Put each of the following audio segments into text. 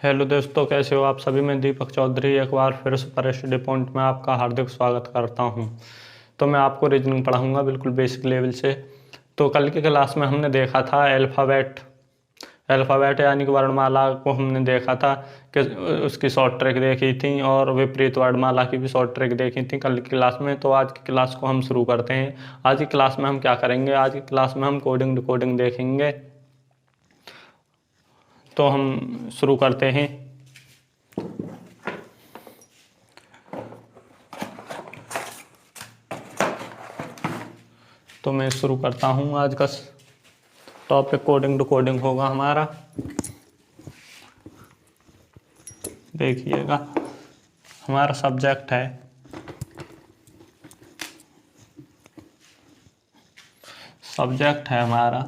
Hello दोस्तों, कैसे हो आप सभी। मैं दीपक चौधरी एक बार फिर से पर स्टडी पॉइंट में आपका हार्दिक स्वागत करता हूं। तो मैं आपको रीजनिंग पढ़ाऊंगा बिल्कुल बेसिक लेवल से। तो कल की क्लास में हमने देखा था अल्फ़ाबेट यानी कि वर्णमाला को हमने देखा था कि उसकी शॉर्ट ट्रिक देखी थी और विपरीत वर्णमाला की भी शॉर्ट ट्रिक देखी थी कल की क्लास में। तो आज की क्लास को हम शुरू करते हैं। आज की क्लास में हम क्या करेंगे, आज की क्लास में हम कोडिंग डिकोडिंग देखेंगे। तो हम शुरू करते हैं। तो मैं शुरू करता हूँ। आज का टॉपिक कोडिंग डिकोडिंग होगा हमारा। देखिएगा, हमारा सब्जेक्ट है हमारा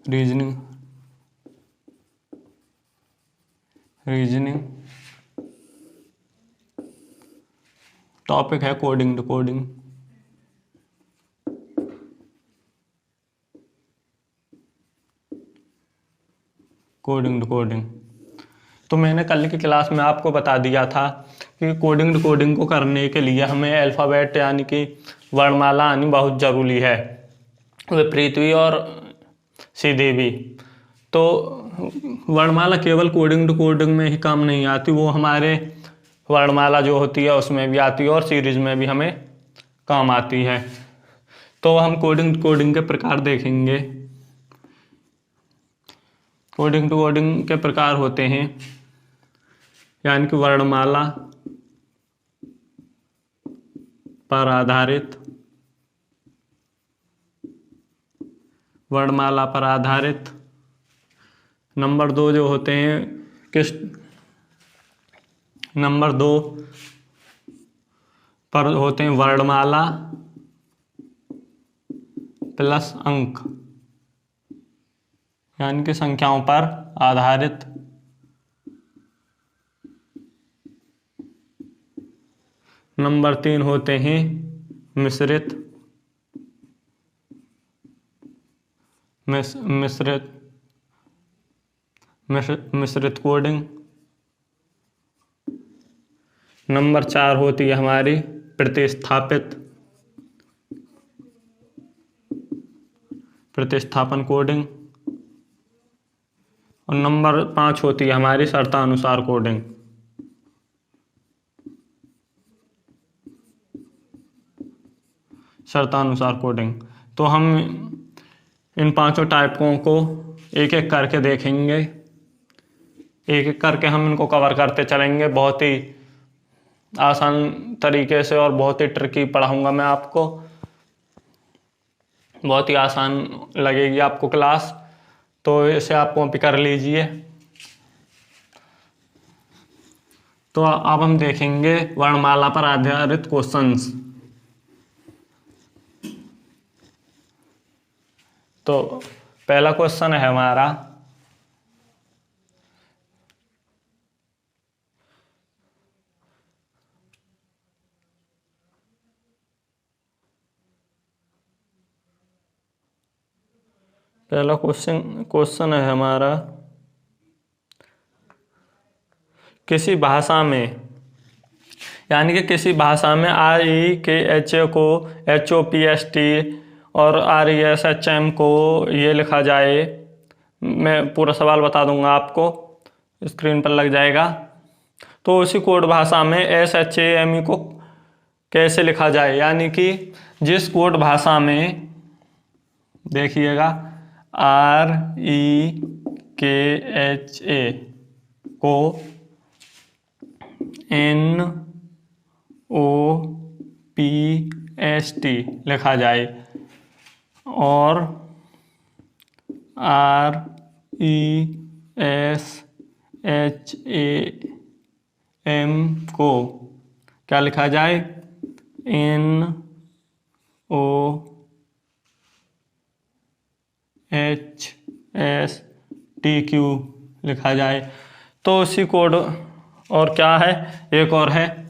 रीजनिंग। टॉपिक है कोडिंग डिकोडिंग। तो मैंने कल की क्लास में आपको बता दिया था कि कोडिंग डिकोडिंग को करने के लिए हमें अल्फ़ाबेट यानी कि वर्णमाला आनी बहुत ज़रूरी है, विपरीत भी और सीधे भी। तो वर्णमाला केवल कोडिंग डिकोडिंग में ही काम नहीं आती, वो हमारे वर्णमाला जो होती है उसमें भी आती है और सीरीज में भी हमें काम आती है। तो हम कोडिंग डिकोडिंग के प्रकार देखेंगे। कोडिंग डिकोडिंग के प्रकार होते हैं यानी कि वर्णमाला पर आधारित नंबर 2 जो होते हैं नंबर 2 पर होते हैं वर्णमाला प्लस अंक यानी कि संख्याओं पर आधारित। नंबर 3 होते हैं मिश्रित कोडिंग। नंबर 4 होती है हमारी प्रतिस्थापन कोडिंग। और नंबर 5 होती है हमारी शर्तानुसार कोडिंग। तो हम इन पांचों टाइपों को एक एक करके देखेंगे, एक एक करके हम इनको कवर करते चलेंगे बहुत ही आसान तरीके से। और बहुत ही ट्रिकी पढ़ाऊंगा मैं आपको, बहुत ही आसान लगेगी आपको क्लास, तो इसे आप कॉपी कर लीजिए। तो अब हम देखेंगे वर्णमाला पर आधारित क्वेश्चंस। तो पहला क्वेश्चन है हमारा, क्वेश्चन है हमारा, किसी भाषा में यानी कि किसी भाषा में REKHA को HOPST और RESHM को ये लिखा जाए। मैं पूरा सवाल बता दूंगा आपको, स्क्रीन पर लग जाएगा। तो उसी कोड भाषा में SHAME को कैसे लिखा जाए, यानी कि जिस कोड भाषा में देखिएगा REKHA को NOPST लिखा जाए और RESHAM को क्या लिखा जाए, NOHSTQ लिखा जाए। तो उसी कोड, और क्या है, एक और है,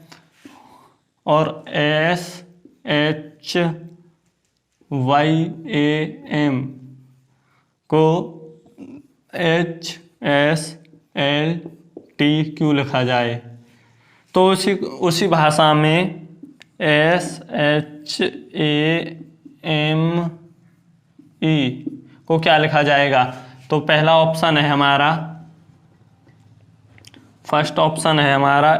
और SHYAM को HSAM SHTQ लिखा जाए। तो उसी भाषा में SHAME को क्या लिखा जाएगा? तो पहला ऑप्शन है हमारा, फर्स्ट ऑप्शन है हमारा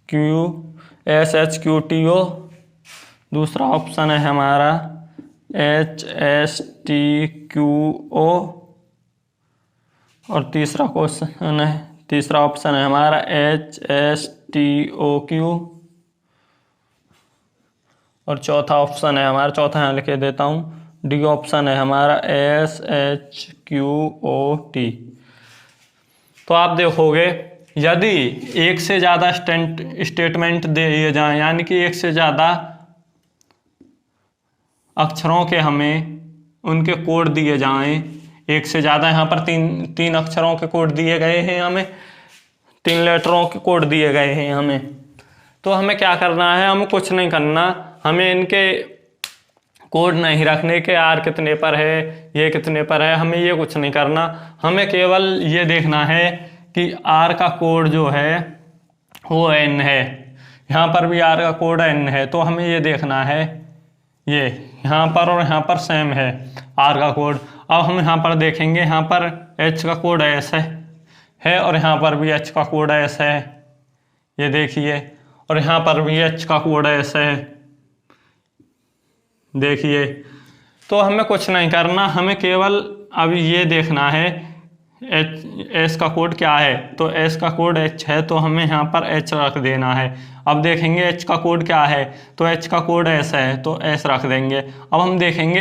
SHQTO, दूसरा ऑप्शन है हमारा HSTQO और तीसरा ऑप्शन है हमारा HSTOQ और चौथा ऑप्शन है हमारा, चौथा यहाँ लिख देता हूँ, डी ऑप्शन है हमारा SHQOT। तो आप देखोगे यदि एक से ज़्यादा स्टेटमेंट दिए जाएं, यानी कि एक से ज़्यादा अक्षरों के हमें उनके कोड दिए जाएं, एक से ज़्यादा, यहाँ पर तीन अक्षरों के कोड दिए गए हैं हमें, 3 लेटरों के कोड दिए गए हैं हमें। तो हमें क्या करना है? हमें कुछ नहीं करना, हमें इनके कोड नहीं रखने के आर कितने पर है, ये कितने पर है, हमें ये कुछ नहीं करना। हमें केवल ये देखना है कि आर का कोड जो है वो n है, यहाँ पर भी आर का कोड n है। तो हमें ये देखना है, ये यहाँ पर और यहाँ पर सेम है आर का कोड। अब हम यहाँ पर देखेंगे, यहाँ पर h का कोड s है और यहाँ पर भी h का कोड s है, ये देखिए, और यहाँ पर भी h का कोड s है, देखिए। तो हमें कुछ नहीं करना, हमें केवल अभी ये देखना है एस का कोड क्या है। तो एस का कोड h है, तो हमें यहाँ पर h रख देना है। अब देखेंगे h का कोड क्या है, तो h का कोड s है, तो s रख देंगे। अब हम देखेंगे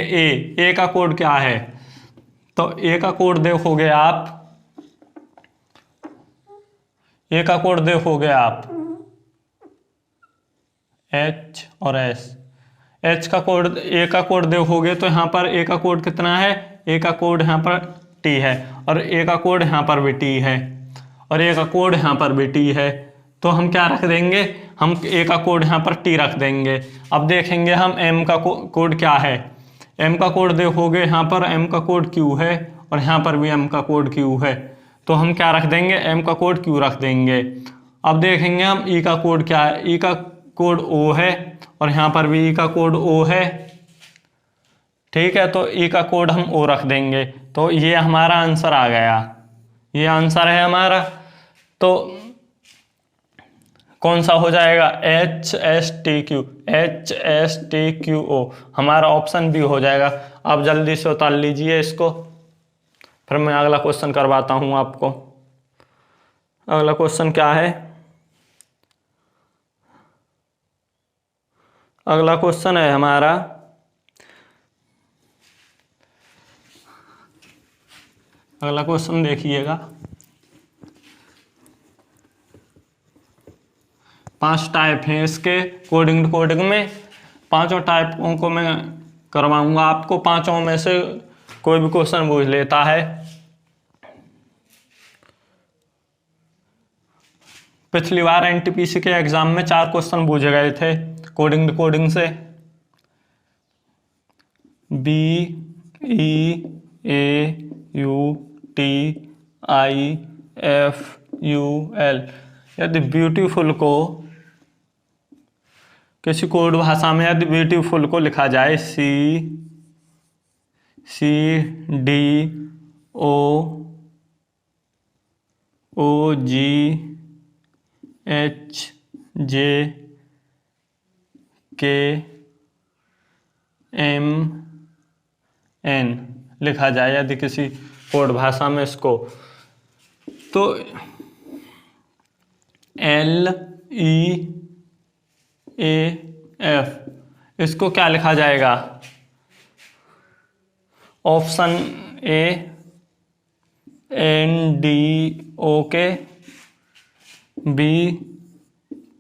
a का कोड क्या है, तो a का कोड देखोगे आप, a का कोड देखोगे आप h और s, h का कोड, a का कोड देखोगे तो यहाँ पर a का कोड कितना है, a का कोड यहाँ पर t है और a का कोड यहाँ पर भी t है और a का कोड यहाँ पर भी t है। तो हम क्या रख देंगे, हम a का कोड यहाँ पर t रख देंगे। अब देखेंगे हम m का कोड क्या है, m का कोड देखोगे यहाँ पर m का कोड q है और यहाँ पर भी m का कोड q है। तो हम क्या रख देंगे, m का कोड q रख देंगे। अब देखेंगे हम e का कोड क्या है, e का कोड o है और यहाँ पर भी e का कोड o है, ठीक है। तो e का कोड हम o रख देंगे। तो ये हमारा आंसर आ गया, ये आंसर है हमारा। तो कौन सा हो जाएगा, HSTQO, हमारा ऑप्शन बी हो जाएगा। आप जल्दी से उतार लीजिए इसको, फिर मैं अगला क्वेश्चन करवाता हूँ आपको। अगला क्वेश्चन क्या है, अगला क्वेश्चन है हमारा, अगला क्वेश्चन देखिएगा। 5 टाइप हैं इसके कोडिंग डिकोडिंग में, 5 टाइपों को मैं करवाऊंगा आपको, 5 में से कोई भी क्वेश्चन पूछ लेता है। पिछली बार एनटीपीसी के एग्जाम में 4 क्वेश्चन पूछे गए थे कोडिंग डिकोडिंग से, BEAUTIFUL। यदि ब्यूटीफुल को किसी कोड भाषा में यदि ब्यूटीफुल को लिखा जाए CDOOGHJKMN लिखा जाए यदि किसी कोड भाषा में इसको, तो LEAF इसको क्या लिखा जाएगा, option A NDOK, B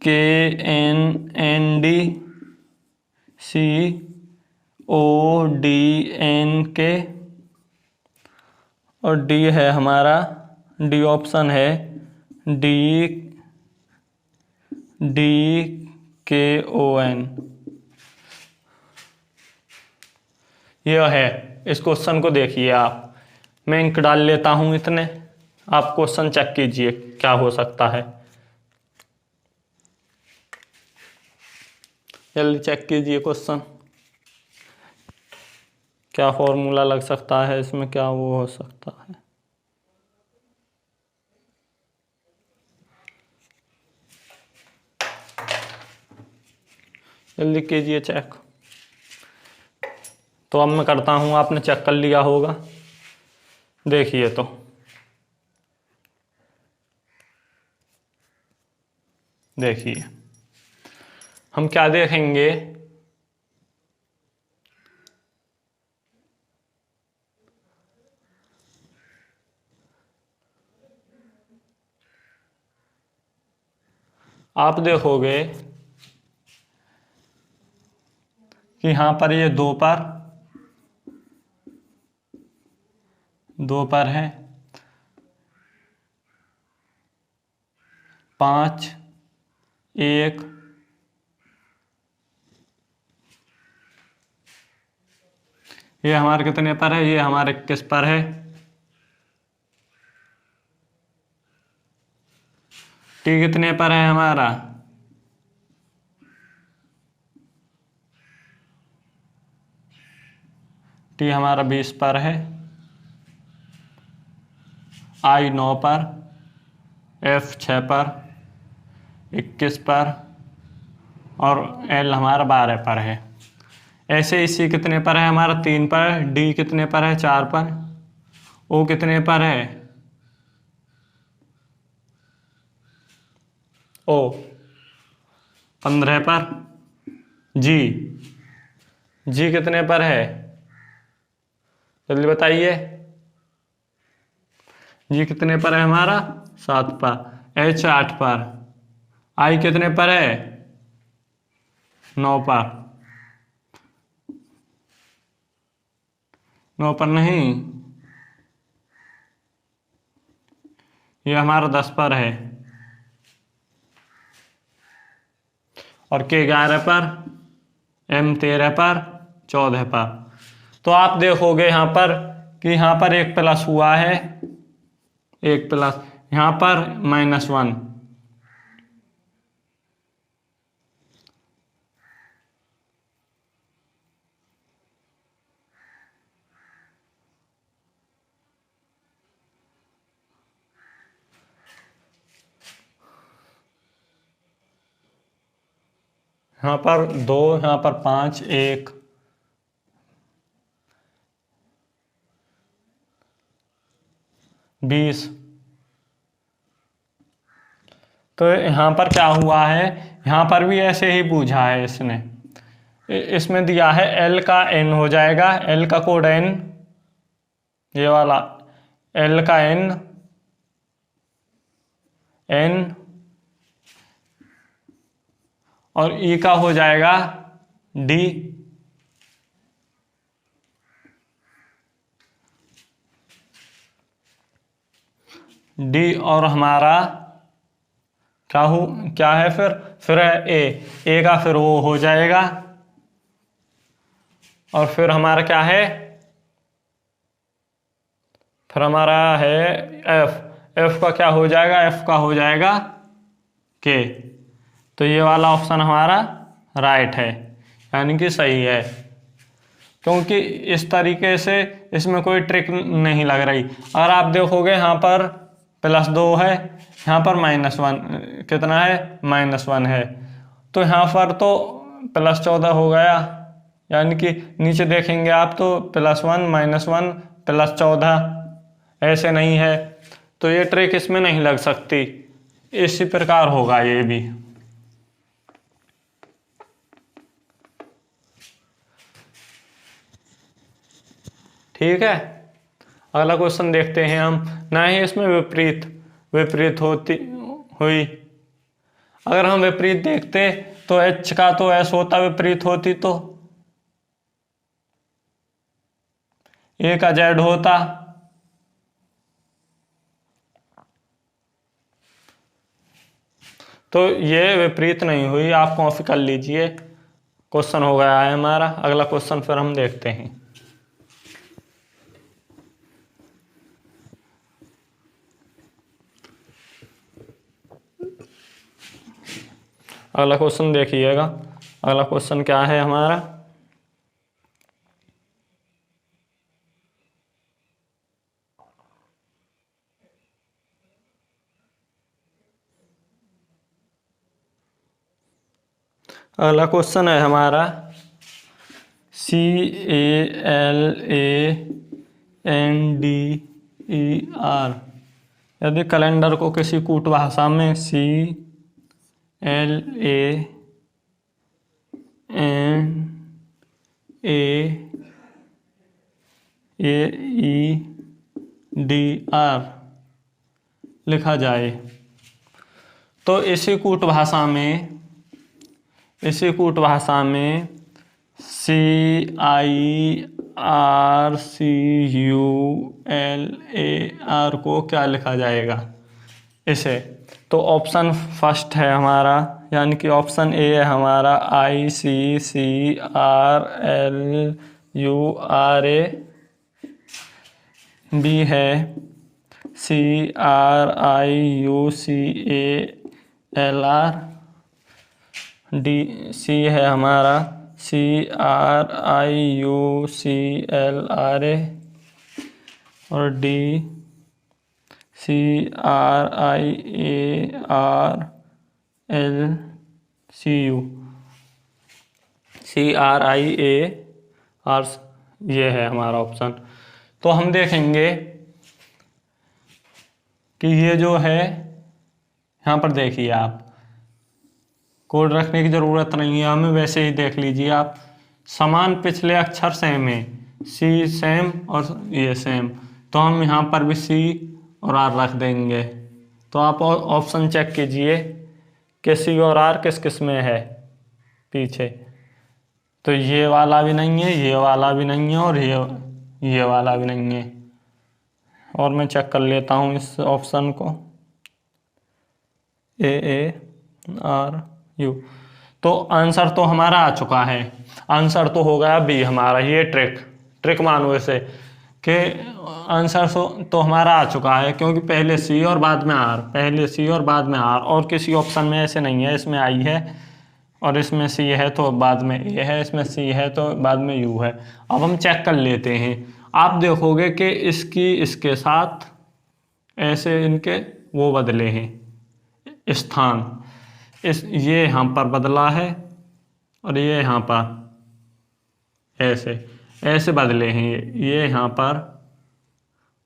KNND, C ODNK और डी है हमारा, डी ऑप्शन है DKON। यह है इस क्वेश्चन को देखिए आप, मैं इंक डाल लेता हूँ इतने, आप क्वेश्चन चेक कीजिए क्या हो सकता है, जल्दी चेक कीजिए क्वेश्चन, क्या फॉर्मूला लग सकता है इसमें, क्या वो हो सकता है। जल्दी कीजिए चेक। तो अब मैं करता हूँ, आपने चेक कर लिया होगा। देखिए तो देखिए हम क्या देखेंगे, आप देखोगे कि यहाँ पर ये दो पर है, 5, 1, ये हमारे कितने पर है, ये हमारे 21 पर है। टी कितने पर है हमारा, टी हमारा 20 पर है। आई 9 पर, एफ 6 पर, 21 पर, और एल हमारा 12 पर है। ऐसे ही सी कितने पर है हमारा, 3 पर, डी कितने पर है, 4 पर, ओ कितने पर है, ओ 15 पर, जी जी कितने पर है, जल्दी बताइए, जी कितने पर है हमारा, 7 पर, एच 8 पर, आई कितने पर है, 9 पर, 9 पर नहीं, ये हमारा 10 पर है, और के 11 पर, एम 13 पर, 14 पर। तो आप देखोगे यहाँ पर कि यहाँ पर एक प्लस हुआ है, एक प्लस, यहाँ पर -1, यहाँ पर 2, यहाँ पर 5, 1, बीस। तो यहाँ पर क्या हुआ है, यहाँ पर भी ऐसे ही पूछा है इसने, इसमें दिया है L का N हो जाएगा, L का कोड N, ये वाला L का N, और E का हो जाएगा D, और हमारा क्या है फिर ए का फिर वो हो जाएगा, और फिर हमारा क्या है, फिर हमारा है एफ का क्या हो जाएगा, एफ का हो जाएगा के। तो ये वाला ऑप्शन हमारा राइट है, यानी कि सही है, क्योंकि इस तरीके से इसमें कोई ट्रिक नहीं लग रही। अगर आप देखोगे यहाँ पर +2 है, यहाँ पर -1 कितना है, -1 है, तो यहाँ पर तो +14 हो गया, यानी कि नीचे देखेंगे आप तो +1 -1 +14, ऐसे नहीं है, तो ये ट्रिक इसमें नहीं लग सकती, इसी प्रकार होगा ये भी। ठीक है, अगला क्वेश्चन देखते हैं हम। ना ही इसमें विपरीत होती हुई, अगर हम विपरीत देखते तो H का तो S होता, विपरीत होती तो A का Z होता, तो ये विपरीत नहीं हुई, आप कॉपी कर लीजिए। क्वेश्चन हो गया है हमारा। अगला क्वेश्चन फिर हम देखते हैं। अगला क्वेश्चन देखिएगा। अगला क्वेश्चन क्या है हमारा, अगला क्वेश्चन है हमारा CALENDER। यदि कैलेंडर को किसी कूट भाषा में CALENDER लिखा जाए तो इसी कूट भाषा में CIRCULAR को क्या लिखा जाएगा इसे। तो ऑप्शन फर्स्ट है हमारा, यानी कि ऑप्शन ए है हमारा ICCRLURA, बी है CRIUCALR, सी है हमारा CRIUCLRA और डी CRIAR, ये है हमारा ऑप्शन। तो हम देखेंगे कि ये जो है, यहाँ पर देखिए आप, कोड रखने की ज़रूरत नहीं है हमें, वैसे ही देख लीजिए आप। समान पिछले अक्षर सेम है, सी सेम और ये सेम, तो हम यहाँ पर भी सी और आर रख देंगे। तो आप ऑप्शन चेक कीजिए कि सी और आर किस किस में है पीछे। तो ये वाला भी नहीं है, ये वाला भी नहीं है और ये वाला भी नहीं है। और मैं चेक कर लेता हूँ इस ऑप्शन को, AARU। तो आंसर तो हमारा आ चुका है, आंसर तो हो गया बी हमारा। ये ट्रिक मानो इसे कि आंसर तो हमारा आ चुका है, क्योंकि पहले सी और बाद में आर, पहले सी और बाद में आर, और किसी ऑप्शन में ऐसे नहीं है। इसमें आई है और इसमें सी है तो बाद में ए है, इसमें सी है तो बाद में यू है। अब हम चेक कर लेते हैं। आप देखोगे कि इसके साथ ऐसे इनके वो बदले हैं स्थान, ये यहाँ पर बदला है और ये यहाँ पर ऐसे बदले हैं, ये यहाँ पर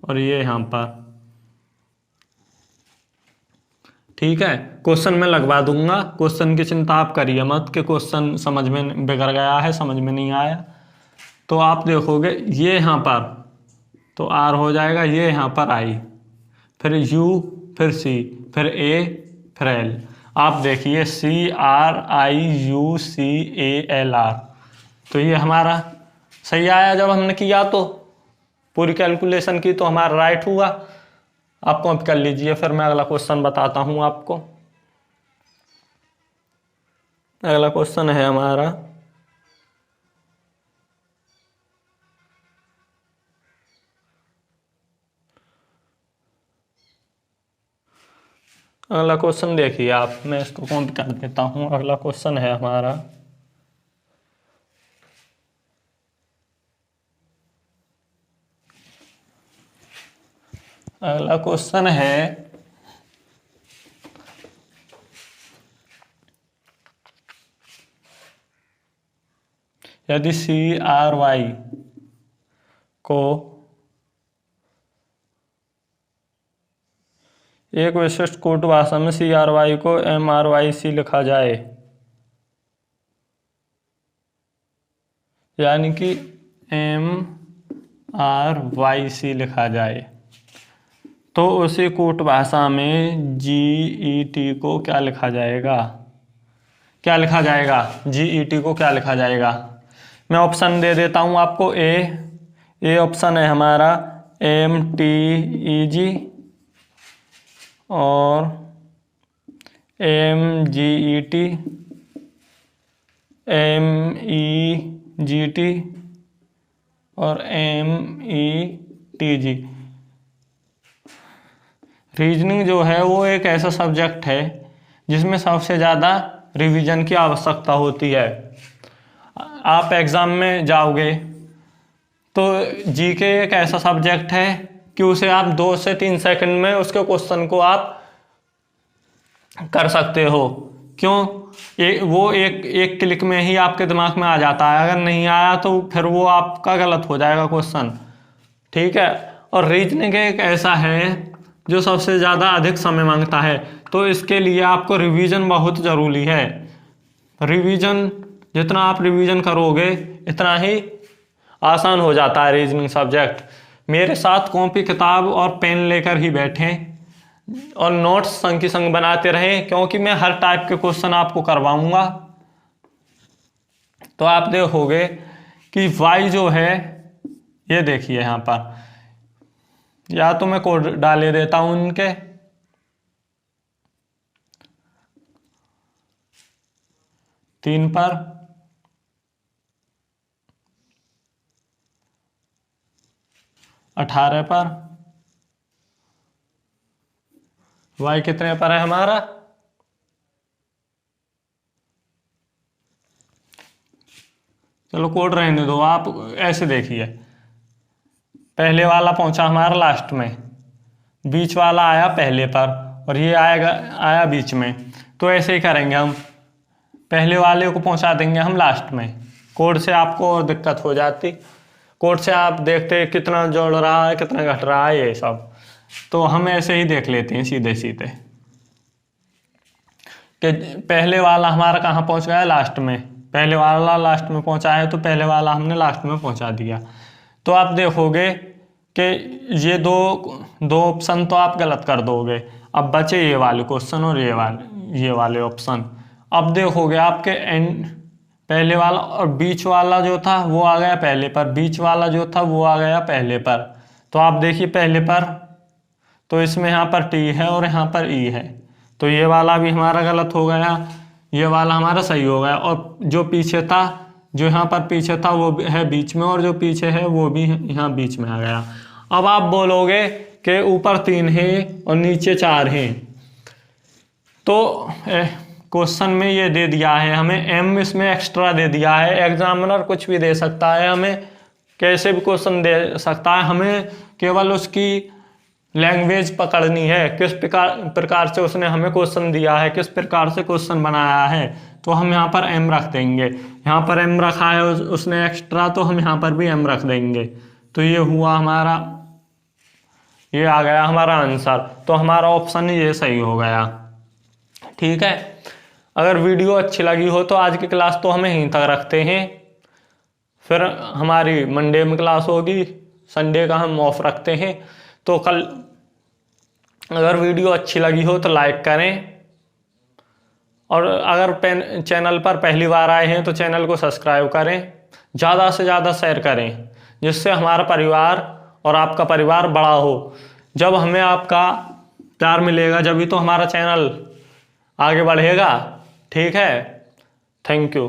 और ये यहाँ पर। ठीक है, क्वेश्चन मैं लगवा दूंगा, क्वेश्चन की चिंता आप करिए मत कि क्वेश्चन समझ में बिगड़ गया है, समझ में नहीं आया। तो आप देखोगे ये यहाँ पर तो आर हो जाएगा, ये यहाँ पर आई, फिर यू, फिर सी, फिर ए, फिर एल। आप देखिए CRIUCALR, तो ये हमारा सही आया। जब हमने किया तो पूरी कैलकुलेशन की तो हमारा राइट हुआ। आप कॉपी कर लीजिए, फिर मैं अगला क्वेश्चन बताता हूँ आपको। अगला क्वेश्चन है हमारा अगला क्वेश्चन देखिए आप, मैं इसको कॉपी कर देता हूँ। अगला क्वेश्चन है हमारा अगला क्वेश्चन है यदि CRY को एक विशिष्ट कोट भाषा में CRY को MRYC लिखा जाए, यानी कि MRYC लिखा जाए, तो उसी कोट भाषा में GET को क्या लिखा जाएगा? GET को क्या लिखा जाएगा? मैं ऑप्शन दे देता हूं आपको। ए ऑप्शन है हमारा MTEG और MGET, MEGT और METG। रीजनिंग जो है वो एक ऐसा सब्जेक्ट है जिसमें सबसे ज़्यादा रिवीजन की आवश्यकता होती है। आप एग्ज़ाम में जाओगे तो जीके एक ऐसा सब्जेक्ट है कि उसे आप 2 से 3 सेकंड में उसके क्वेश्चन को आप कर सकते हो। क्यों? वो एक क्लिक में ही आपके दिमाग में आ जाता है। अगर नहीं आया तो फिर वो आपका गलत हो जाएगा क्वेश्चन, ठीक है। और रीजनिंग एक ऐसा है जो सबसे ज़्यादा अधिक समय मांगता है, तो इसके लिए आपको रिवीजन बहुत ज़रूरी है। रिवीजन जितना आप रिवीजन करोगे इतना ही आसान हो जाता है रीजनिंग सब्जेक्ट। मेरे साथ कॉपी किताब और पेन लेकर ही बैठें और नोट्स संग की संग बनाते रहें, क्योंकि मैं हर टाइप के क्वेश्चन आपको करवाऊंगा। तो आप देखोगे कि वाई जो है, ये देखिए यहाँ पर, या तो मैं कोड डाले देता हूं उनके, तीन पर 18 पर, वाई कितने पर है हमारा, चलो कोड रहने दो। आप ऐसे देखिए, पहले वाला पहुंचा हमारा लास्ट में, बीच वाला आया पहले पर, और ये आया बीच में। तो ऐसे ही करेंगे हम, पहले वाले को पहुंचा देंगे हम लास्ट में। कोड से आपको और दिक्कत हो जाती, कोड से आप देखते कितना जोड़ रहा है कितना घट रहा है ये सब, तो हम ऐसे ही देख लेते हैं सीधे सीधे कि पहले वाला हमारा कहाँ पहुंच गया, लास्ट में। पहले वाला लास्ट में पहुंचा है तो पहले वाला हमने लास्ट में पहुंचा दिया। तो आप देखोगे कि ये दो ऑप्शन तो आप गलत कर दोगे। अब बचे ये वाले क्वेश्चन और ये वाले ऑप्शन। अब देखोगे आपके एंड पहले वाला और बीच वाला जो था वो आ गया पहले पर, बीच वाला जो था वो आ गया पहले पर। तो आप देखिए पहले पर, तो इसमें यहाँ पर टी है और यहाँ पर ई है, तो ये वाला भी हमारा गलत हो गया, ये वाला हमारा सही हो गया। और जो पीछे था, जो यहाँ पर पीछे था वो है बीच में, और जो पीछे है वो भी यहाँ बीच में आ गया। अब आप बोलोगे कि ऊपर 3 है और नीचे 4 है, तो क्वेश्चन में ये दे दिया है हमें, एम इसमें एक्स्ट्रा दे दिया है। एग्जामिनर कुछ भी दे सकता है, हमें कैसे भी क्वेश्चन दे सकता है, हमें केवल उसकी लैंग्वेज पकड़नी है, किस प्रकार से उसने हमें क्वेश्चन दिया है, किस प्रकार से क्वेश्चन बनाया है। तो हम यहाँ पर एम रख देंगे, यहाँ पर एम रखा है उसने एक्स्ट्रा, तो हम यहाँ पर भी एम रख देंगे। तो ये हुआ हमारा, ये आ गया हमारा आंसर। तो हमारा ऑप्शन ये सही हो गया, ठीक है। अगर वीडियो अच्छी लगी हो तो आज की क्लास तो हमें यहीं तक रखते हैं, फिर हमारी मंडे में क्लास होगी, संडे का हम ऑफ रखते हैं। तो कल अगर वीडियो अच्छी लगी हो तो लाइक करें, और अगर चैनल पर पहली बार आए हैं तो चैनल को सब्सक्राइब करें, ज़्यादा से ज़्यादा शेयर करें, जिससे हमारा परिवार और आपका परिवार बड़ा हो। जब हमें आपका प्यार मिलेगा जब ही तो हमारा चैनल आगे बढ़ेगा, ठीक है। Thank you.